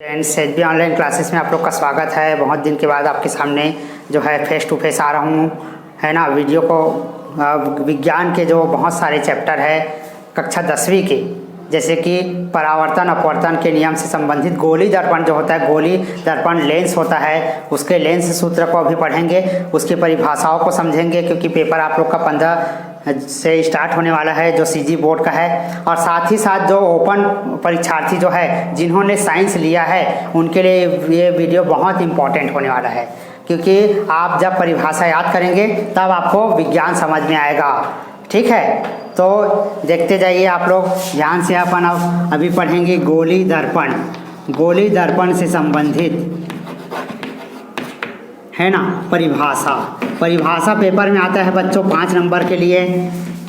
Friends, H B online classes में आप लोग का स्वागत है। बहुत दिन के बाद आपके सामने जो है फेस टू फेस आ रहा हूँ, है ना। वीडियो को विज्ञान के जो बहुत सारे चैप्टर है कक्षा 10वीं के, जैसे कि परावर्तन अपवर्तन के नियम से संबंधित गोली दर्पण जो होता है, गोली दर्पण लेंस होता है, उसके लेंस सूत्र को अभी पढ़ेंगे, उसकी परिभाषाओं को समझेंगे, क्योंकि पेपर आप लोग का 15 से स्टार्ट होने वाला है जो सीजी बोर्ड का है। और साथ ही साथ जो ओपन परीक्षार्थी जो है जिन्होंने साइंस लिया है उनके लिए ये वीडियो बहुत इम्पोर्टेंट होने वाला है, क्योंकि आप जब परिभाषा याद करेंगे तब आपको विज्ञान समझ में आएगा। ठीक है, तो देखते जाइए आप लोग ध्यान से। अपन अब अभी पढ़ेंगे गोली दर्पण। गोली दर्पण से संबंधित है ना परिभाषा पेपर में आता है बच्चों 5 नंबर के लिए।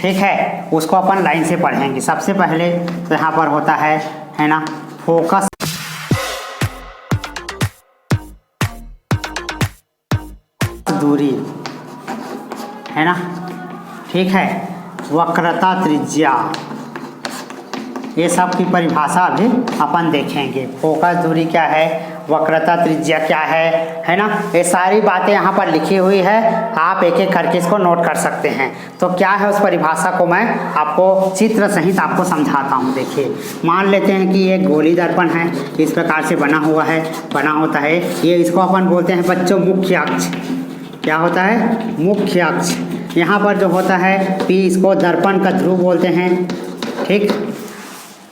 ठीक है, उसको अपन लाइन से पढ़ेंगे। सबसे पहले तो यहाँ पर होता है ना फोकस दूरी, है ना। ठीक है, वक्रता त्रिज्या, ये सब की परिभाषा अभी अपन देखेंगे। फोकस दूरी क्या है, वक्रता त्रिज्या क्या है ना। ये सारी बातें यहाँ पर लिखी हुई है, आप एक एक करके इसको नोट कर सकते हैं। तो क्या है उस परिभाषा को मैं आपको चित्र सहित आपको समझाता हूँ। देखिए, मान लेते हैं कि ये गोली दर्पण है, इस प्रकार से बना होता है। ये इसको अपन बोलते हैं बच्चों मुख्य अक्ष। क्या होता है? मुख्य अक्ष। यहाँ पर जो होता है P, इसको दर्पण का ध्रुव बोलते हैं। ठीक,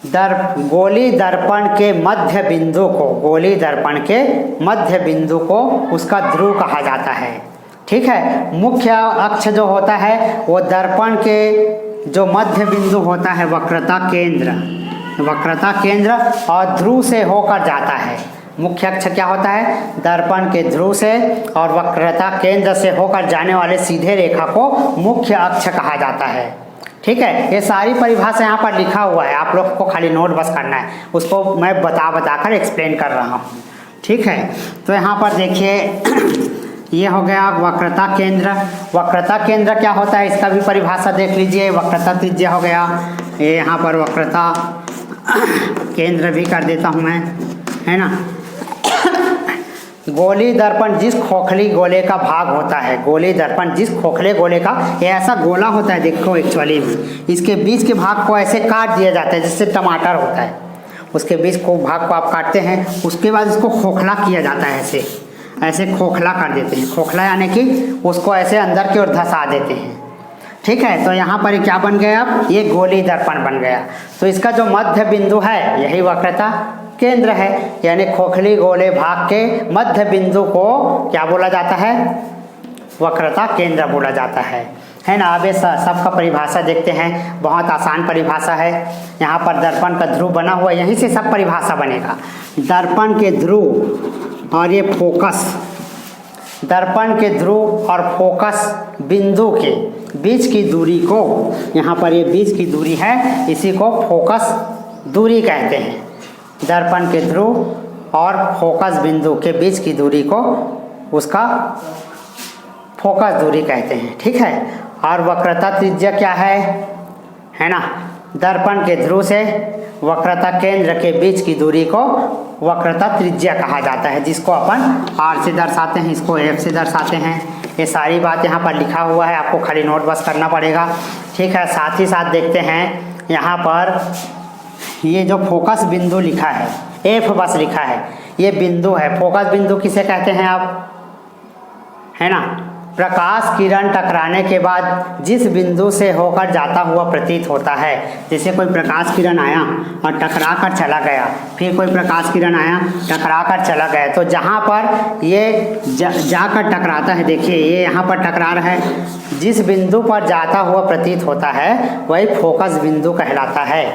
गोली दर्पण के मध्य बिंदु को उसका ध्रुव कहा जाता है। ठीक है, मुख्य अक्ष जो होता है वो दर्पण के जो मध्य बिंदु होता है वक्रता केंद्र और ध्रुव से होकर जाता है। मुख्य अक्ष क्या होता है? दर्पण के ध्रुव से और वक्रता केंद्र से होकर जाने वाले सीधे रेखा को मुख्य अक्ष कहा जाता है। ठीक है, ये सारी परिभाषा यहाँ पर लिखा हुआ है, आप लोग को खाली नोट बस करना है, उसको मैं बता कर एक्सप्लेन कर रहा हूँ। ठीक है, तो यहाँ पर देखिए ये हो गया वक्रता केंद्र। वक्रता केंद्र क्या होता है इसका भी परिभाषा देख लीजिए। वक्रता त्रिज्या हो गया, ये यहाँ पर वक्रता केंद्र भी कर देता हूँ मैं, है ना। गोली दर्पण जिस खोखली गोले का भाग होता है, गोली दर्पण जिस खोखले गोले का, ये ऐसा गोला होता है, देखो एक्चुअली इसके बीच के भाग को ऐसे काट दिया जाता है जिससे टमाटर होता है। उसके बीच को भाग को आप काटते हैं, उसके बाद इसको खोखला किया जाता है, ऐसे खोखला कर देते हैं। खोखला यानी कि उसको ऐसे अंदर की ओर धंसा देते हैं। ठीक है, तो यहाँ पर क्या बन गया? अब ये गोली दर्पण बन गया। तो इसका जो मध्य बिंदु है यही वक्रता केंद्र है, यानी खोखली गोले भाग के मध्य बिंदु को क्या बोला जाता है? वक्रता केंद्र बोला जाता है ना। अब ये सबका परिभाषा देखते हैं, बहुत आसान परिभाषा है। यहाँ पर दर्पण का ध्रुव बना हुआ है, यहीं से सब परिभाषा बनेगा। दर्पण के ध्रुव और ये फोकस, दर्पण के ध्रुव और फोकस बिंदु के बीच की दूरी को, यहाँ पर ये बीच की दूरी है, इसी को फोकस दूरी कहते हैं। दर्पण के ध्रुव और फोकस बिंदु के बीच की दूरी को उसका फोकस दूरी कहते हैं। ठीक है, और वक्रता त्रिज्या क्या है ना। दर्पण के ध्रुव से वक्रता केंद्र के बीच की दूरी को वक्रता त्रिज्या कहा जाता है, जिसको अपन R से दर्शाते हैं, इसको F से दर्शाते हैं। ये सारी बात यहाँ पर लिखा हुआ है, आपको खाली नोट बस करना पड़ेगा। ठीक है, साथ ही साथ देखते हैं यहाँ पर ये जो फोकस बिंदु लिखा है, F बस लिखा है, ये बिंदु है। फोकस बिंदु किसे कहते हैं आप? है ना, प्रकाश किरण टकराने के बाद जिस बिंदु से होकर जाता हुआ प्रतीत होता है। जैसे कोई प्रकाश किरण आया और टकरा कर चला गया, फिर कोई प्रकाश किरण आया टकरा कर चला गया, तो जहाँ पर ये जाकर टकराता है, देखिए ये यहाँ पर टकरा रहा है, जिस बिंदु पर जाता हुआ प्रतीत होता है वही फोकस बिंदु कहलाता है।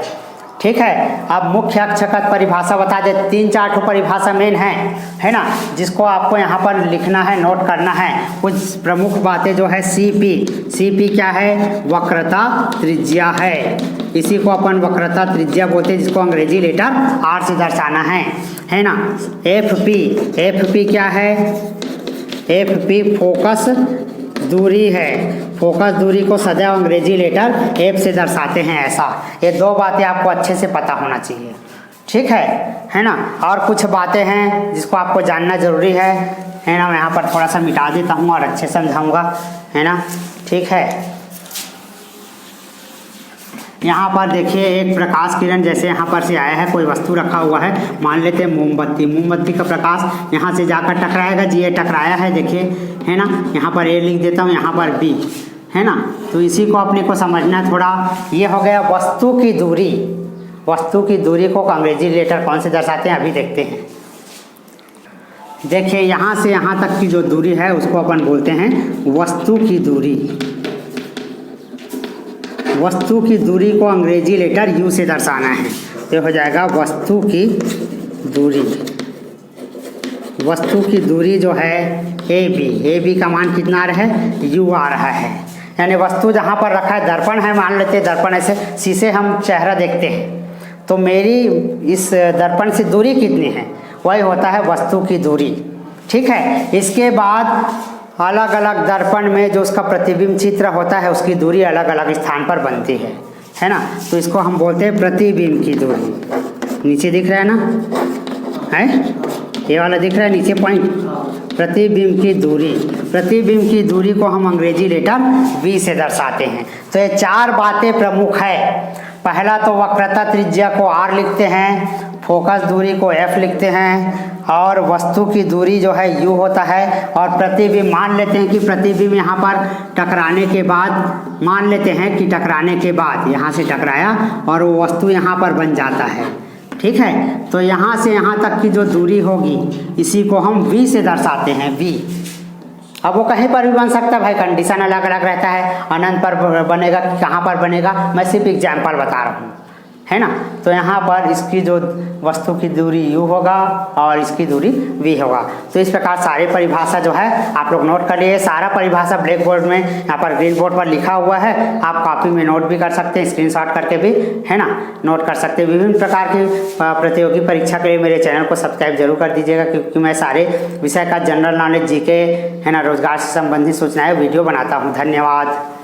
ठीक है, अब मुख्य अक्ष का परिभाषा बता दे। 3-4 परिभाषा मेन है ना, जिसको आपको यहाँ पर लिखना है, नोट करना है। कुछ प्रमुख बातें जो है CP क्या है? वक्रता त्रिज्या है। इसी को अपन वक्रता त्रिज्या बोलते हैं, जिसको अंग्रेजी लेटर R से दर्शाना है ना। FP क्या है? FP फोकस दूरी है। फोकस दूरी को सदैव अंग्रेजी लेटर F से दर्शाते हैं। ऐसा ये 2 बातें आपको अच्छे से पता होना चाहिए। ठीक है ना। और कुछ बातें हैं जिसको आपको जानना ज़रूरी है ना। मैं यहाँ पर थोड़ा सा मिटा देता हूँ और अच्छे समझाऊँगा, है ना। ठीक है, यहाँ पर देखिए एक प्रकाश किरण जैसे यहाँ पर से आया है, कोई वस्तु रखा हुआ है, मान लेते हैं मोमबत्ती। मोमबत्ती का प्रकाश यहाँ से जाकर टकराएगा जी, ये टकराया है देखिए, है ना। यहाँ पर ए लिख देता हूँ, यहाँ पर बी, है ना। तो इसी को अपने को समझना थोड़ा। ये हो गया वस्तु की दूरी। वस्तु की दूरी को अंग्रेजी लेटर कौन से दर्शाते हैं अभी देखते हैं। देखिए यहाँ से यहाँ तक की जो दूरी है उसको अपन बोलते हैं वस्तु की दूरी। वस्तु की दूरी को अंग्रेजी लेटर यू से दर्शाना है, तो हो जाएगा वस्तु की दूरी। वस्तु की दूरी जो है ए बी का मान कितना रहा है, यू आ रहा है। यानी वस्तु जहाँ पर रखा है, दर्पण है, मान लेते हैं दर्पण ऐसे शीशे हम चेहरा देखते हैं, तो मेरी इस दर्पण से दूरी कितनी है, वही होता है वस्तु की दूरी। ठीक है, इसके बाद अलग अलग दर्पण में जो उसका प्रतिबिंब चित्र होता है उसकी दूरी अलग अलग स्थान पर बनती है ना। तो इसको हम बोलते हैं प्रतिबिंब की दूरी। नीचे दिख रहा है ना, है ये वाला दिख रहा है नीचे पॉइंट, प्रतिबिंब की दूरी। प्रतिबिंब की दूरी को हम अंग्रेजी लेटर V से दर्शाते हैं। तो ये चार बातें प्रमुख है। पहला तो वक्रता त्रिज्या को R लिखते हैं, फोकस दूरी को F लिखते हैं, और वस्तु की दूरी जो है U होता है। और प्रतिबिंब मान लेते हैं कि प्रतिबिंब यहाँ पर टकराने के बाद, मान लेते हैं कि टकराने के बाद यहाँ से टकराया और वो वस्तु यहाँ पर बन जाता है। ठीक है, तो यहाँ से यहाँ तक की जो दूरी होगी इसी को हम V से दर्शाते हैं, V। अब वो कहीं पर भी बन सकता है भाई, कंडीशन अलग अलग रहता है। अनंत पर बनेगा कि कहाँ पर बनेगा, मैं सिर्फ एग्जाम्पल बता रहा हूँ, है ना। तो यहाँ पर इसकी जो वस्तु की दूरी U होगा और इसकी दूरी V होगा। तो इस प्रकार सारी परिभाषा जो है आप लोग नोट कर लिए। सारा परिभाषा ब्लैक बोर्ड में यहाँ पर ग्रीन बोर्ड पर लिखा हुआ है, आप कॉपी में नोट भी कर सकते हैं, स्क्रीनशॉट करके भी, है ना, नोट कर सकते हैं। विभिन्न प्रकार की प्रतियोगी परीक्षा के लिए मेरे चैनल को सब्सक्राइब जरूर कर दीजिएगा, क्योंकि मैं सारे विषय का जनरल नॉलेज, GK, है ना, रोजगार से संबंधित सूचनाएँ वीडियो बनाता हूँ। धन्यवाद।